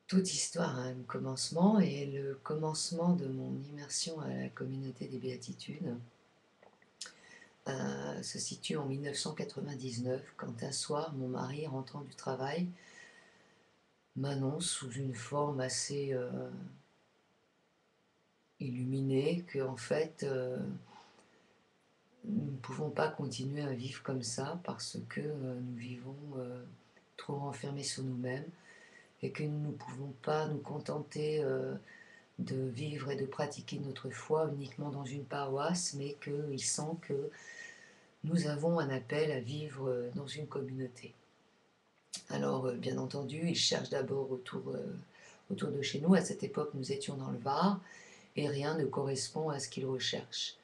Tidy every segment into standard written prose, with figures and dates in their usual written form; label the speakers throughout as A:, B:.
A: Toute histoire a un commencement et le commencement de mon immersion à la communauté des béatitudes se situe en 1999 quand un soir mon mari rentrant du travail m'annonce sous une forme assez illuminée que en fait nous ne pouvons pas continuer à vivre comme ça parce que nous vivons trop renfermés sur nous-mêmes et que nous ne pouvons pas nous contenter de vivre et de pratiquer notre foi uniquement dans une paroisse, mais qu'il sent que nous avons un appel à vivre dans une communauté. Alors, bien entendu, il cherche d'abord autour de chez nous. À cette époque, nous étions dans le Var, et rien ne correspond à ce qu'il recherche.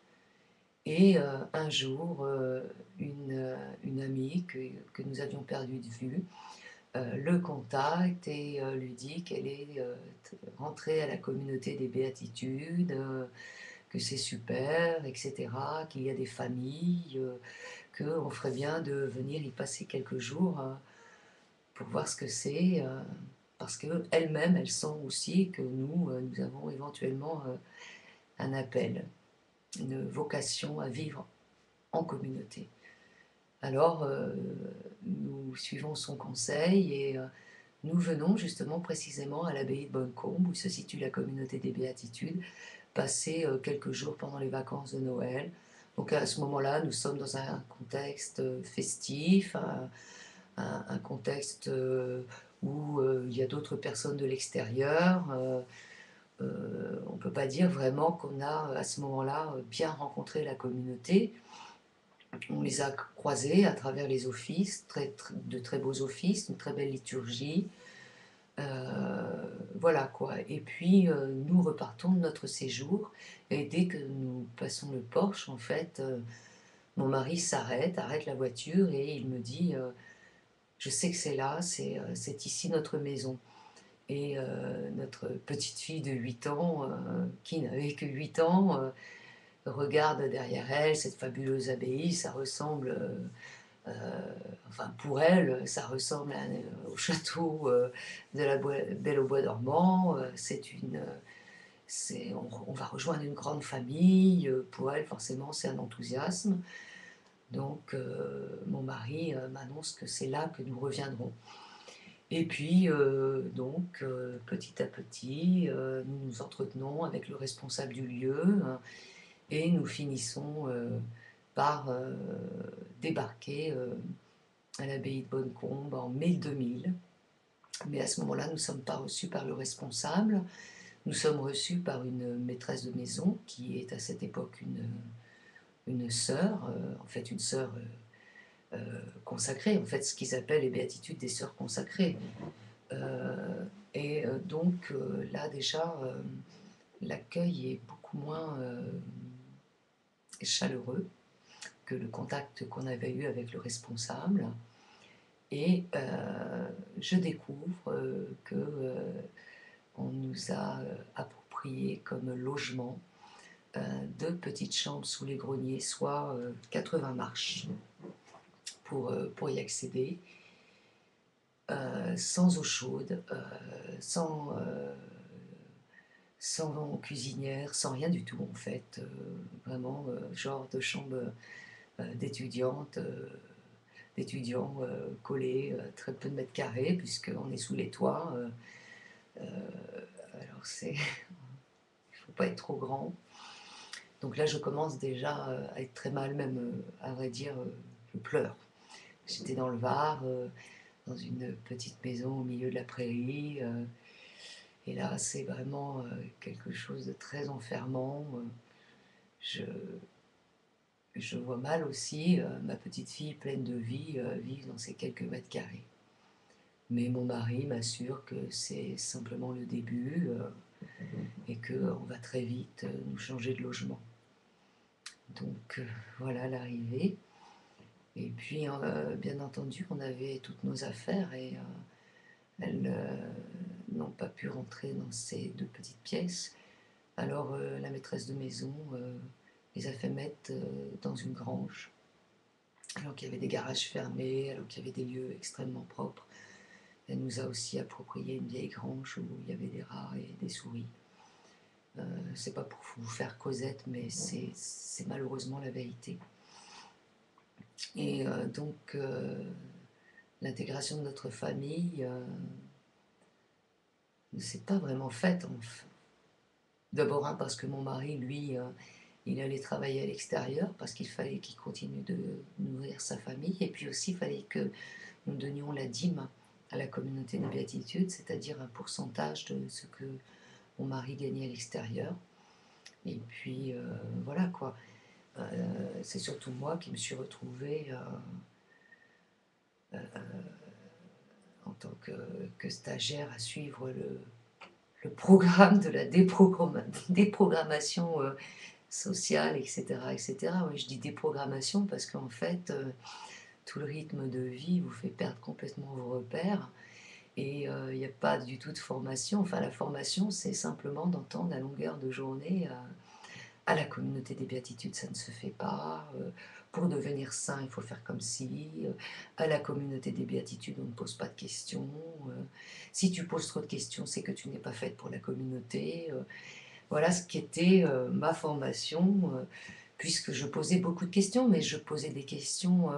A: Et un jour, une amie que nous avions perdue de vue le contacte et lui dit qu'elle est rentrée à la communauté des béatitudes, que c'est super, etc., qu'il y a des familles, qu'on ferait bien de venir y passer quelques jours pour voir ce que c'est, parce qu'elle-même, elle sent aussi que nous avons éventuellement un appel, une vocation à vivre en communauté. Alors, nous suivons son conseil et nous venons justement précisément à l'abbaye de Bonnecombe, où se situe la communauté des béatitudes, passer quelques jours pendant les vacances de Noël. Donc à ce moment-là, nous sommes dans un contexte festif, un contexte où il y a d'autres personnes de l'extérieur. On ne peut pas dire vraiment qu'on a à ce moment-là bien rencontré la communauté. On les a croisés à travers les offices, de très beaux offices, une très belle liturgie. Voilà quoi. Et puis nous repartons de notre séjour et dès que nous passons le porche, en fait, mon mari s'arrête, arrête la voiture et il me dit je sais que c'est là, c'est ici notre maison. Et notre petite fille de 8 ans, qui n'avait que 8 ans, regarde derrière elle cette fabuleuse abbaye, ça ressemble enfin pour elle, ça ressemble au château de la Belle au bois dormant. On va rejoindre une grande famille. Pour elle, forcément, c'est un enthousiasme. Donc, mon mari m'annonce que c'est là que nous reviendrons. Et puis, donc, petit à petit, nous nous entretenons avec le responsable du lieu hein, et nous finissons par débarquer à l'abbaye de Bonnecombe en mai 2000. Mais à ce moment-là, nous ne sommes pas reçus par le responsable, nous sommes reçus par une maîtresse de maison qui est à cette époque une sœur, en fait une sœur consacrée, en fait ce qu'ils appellent les béatitudes des sœurs consacrées. Et donc là déjà, l'accueil est beaucoup moins chaleureux que le contact qu'on avait eu avec le responsable. Et je découvre que on nous a approprié comme logement 2 petites chambres sous les greniers, soit 80 marches pour y accéder, sans eau chaude, sans cuisinière, sans rien du tout en fait. Vraiment, genre de chambre d'étudiante, d'étudiants collés, très peu de mètres carrés, puisqu'on est sous les toits. Alors c'est, il ne faut pas être trop grand. Donc là, je commence déjà à être très mal, même à vrai dire, je pleure. J'étais dans le Var, dans une petite maison au milieu de la prairie, et là, c'est vraiment quelque chose de très enfermant. Je, je vois mal aussi ma petite fille pleine de vie vivre dans ces quelques mètres carrés. Mais mon mari m'assure que c'est simplement le début et qu'on va très vite nous changer de logement. Donc voilà l'arrivée. Et puis, bien entendu, on avait toutes nos affaires et elles n'ont pas pu rentrer dans ces 2 petites pièces. Alors la maîtresse de maison les a fait mettre dans une grange, alors qu'il y avait des garages fermés, alors qu'il y avait des lieux extrêmement propres. Elle nous a aussi approprié une vieille grange où il y avait des rats et des souris. C'est pas pour vous faire Cosette, mais c'est malheureusement la vérité. Et donc, l'intégration de notre famille ne s'est pas vraiment faite. D'abord, parce que mon mari, lui, il allait travailler à l'extérieur parce qu'il fallait qu'il continue de nourrir sa famille. Et puis aussi, il fallait que nous donnions la dîme à la communauté de béatitude, c'est-à-dire un pourcentage de ce que mon mari gagnait à l'extérieur. Et puis, voilà quoi. C'est surtout moi qui me suis retrouvée en tant que stagiaire à suivre le programme de la déprogrammation sociale, etc. etc. Oui, je dis déprogrammation parce qu'en fait, tout le rythme de vie vous fait perdre complètement vos repères et il n'y a pas du tout de formation. Enfin, la formation, c'est simplement d'entendre à longueur de journée à la communauté des béatitudes, ça ne se fait pas. Pour devenir saint, il faut faire comme si. À la communauté des béatitudes, on ne pose pas de questions. Si tu poses trop de questions, c'est que tu n'es pas faite pour la communauté. Voilà ce qui était ma formation, puisque je posais beaucoup de questions, mais je posais des questions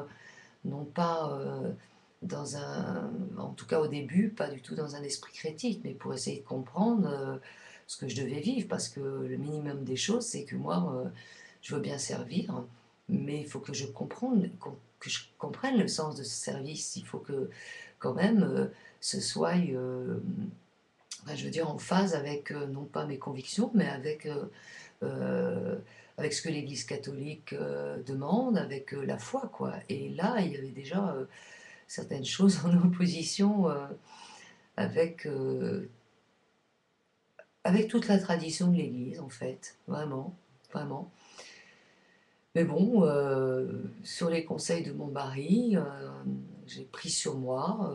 A: non pas dans un, en tout cas au début, pas du tout dans un esprit critique, mais pour essayer de comprendre ce que je devais vivre, parce que le minimum des choses, c'est que moi, je veux bien servir, mais il faut que que je comprenne le sens de ce service. Il faut que quand même ce soit, enfin, je veux dire, en phase avec non pas mes convictions, mais euh, avec ce que l'Église catholique demande, avec la foi, quoi. Et là, il y avait déjà certaines choses en opposition avec, euh, avec toute la tradition de l'Église, en fait, vraiment, vraiment. Mais bon, sur les conseils de mon mari, j'ai pris sur moi,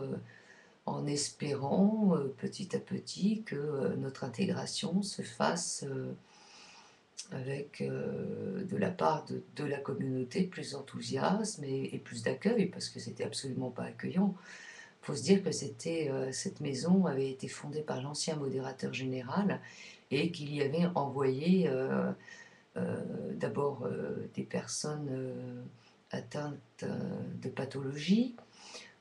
A: en espérant petit à petit que notre intégration se fasse avec, de la part de la communauté, plus d'enthousiasme et plus d'accueil, parce que c'était absolument pas accueillant. Il faut se dire que cette maison avait été fondée par l'ancien modérateur général et qu'il y avait envoyé d'abord des personnes atteintes de pathologie,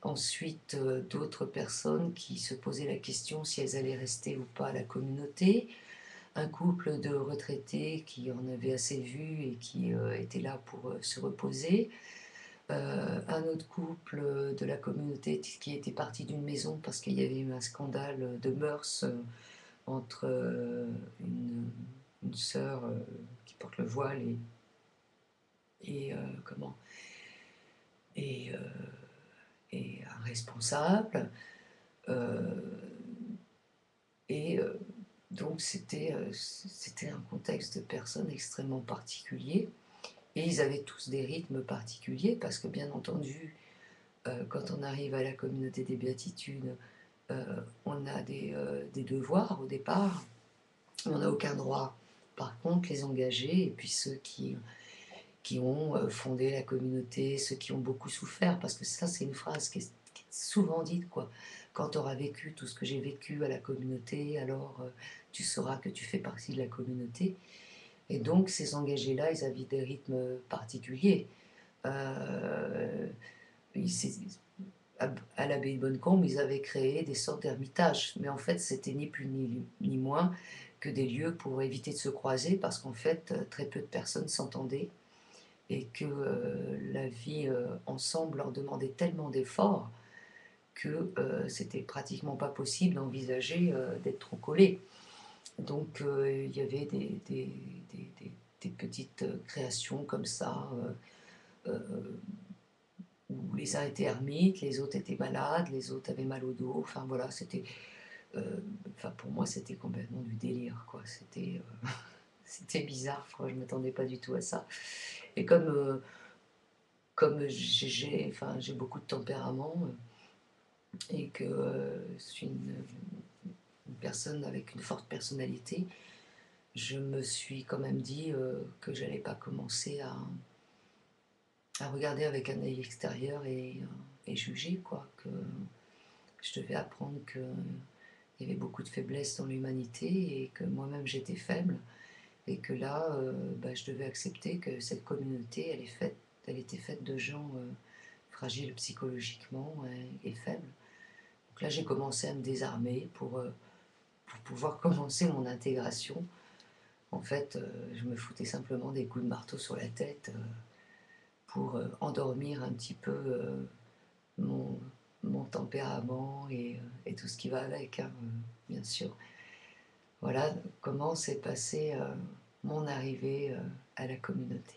A: ensuite d'autres personnes qui se posaient la question si elles allaient rester ou pas à la communauté, un couple de retraités qui en avait assez vu et qui était là pour se reposer, un autre couple de la communauté qui était parti d'une maison parce qu'il y avait eu un scandale de mœurs entre une sœur qui porte le voile et comment et, et un responsable. Euh, et donc c'était un contexte de personnes extrêmement particulier. Et ils avaient tous des rythmes particuliers parce que bien entendu, quand on arrive à la communauté des béatitudes, on a des devoirs au départ, mais on n'a aucun droit. Par contre, les engagés et puis ceux qui ont fondé la communauté, ceux qui ont beaucoup souffert, parce que ça c'est une phrase qui est souvent dite, quoi. Quand tu auras vécu tout ce que j'ai vécu à la communauté, alors tu sauras que tu fais partie de la communauté. Et donc ces engagés-là, ils avaient des rythmes particuliers. Euh, à l'abbaye de Bonnecombe, ils avaient créé des sortes d'ermitages, mais en fait, c'était ni plus ni moins que des lieux pour éviter de se croiser, parce qu'en fait, très peu de personnes s'entendaient et que la vie ensemble leur demandait tellement d'efforts que c'était pratiquement pas possible d'envisager d'être trop collés. Donc, il y avait des petites créations comme ça. Où les uns étaient ermites, les autres étaient malades, les autres avaient mal au dos. Enfin voilà, c'était, enfin pour moi c'était complètement du délire quoi. C'était, c'était bizarre quoi. Je m'attendais pas du tout à ça. Et comme enfin j'ai beaucoup de tempérament et que je suis une personne avec une forte personnalité, je me suis quand même dit que j'allais pas commencer à regarder avec un œil extérieur et juger quoi. Que je devais apprendre qu'il y avait beaucoup de faiblesses dans l'humanité et que moi-même j'étais faible et que là, bah, je devais accepter que cette communauté, elle était faite de gens fragiles psychologiquement et faibles. Donc là, j'ai commencé à me désarmer pour pouvoir commencer mon intégration. En fait, je me foutais simplement des coups de marteau sur la tête pour endormir un petit peu mon, mon tempérament et tout ce qui va avec, hein, bien sûr. Voilà comment s'est passée mon arrivée à la communauté.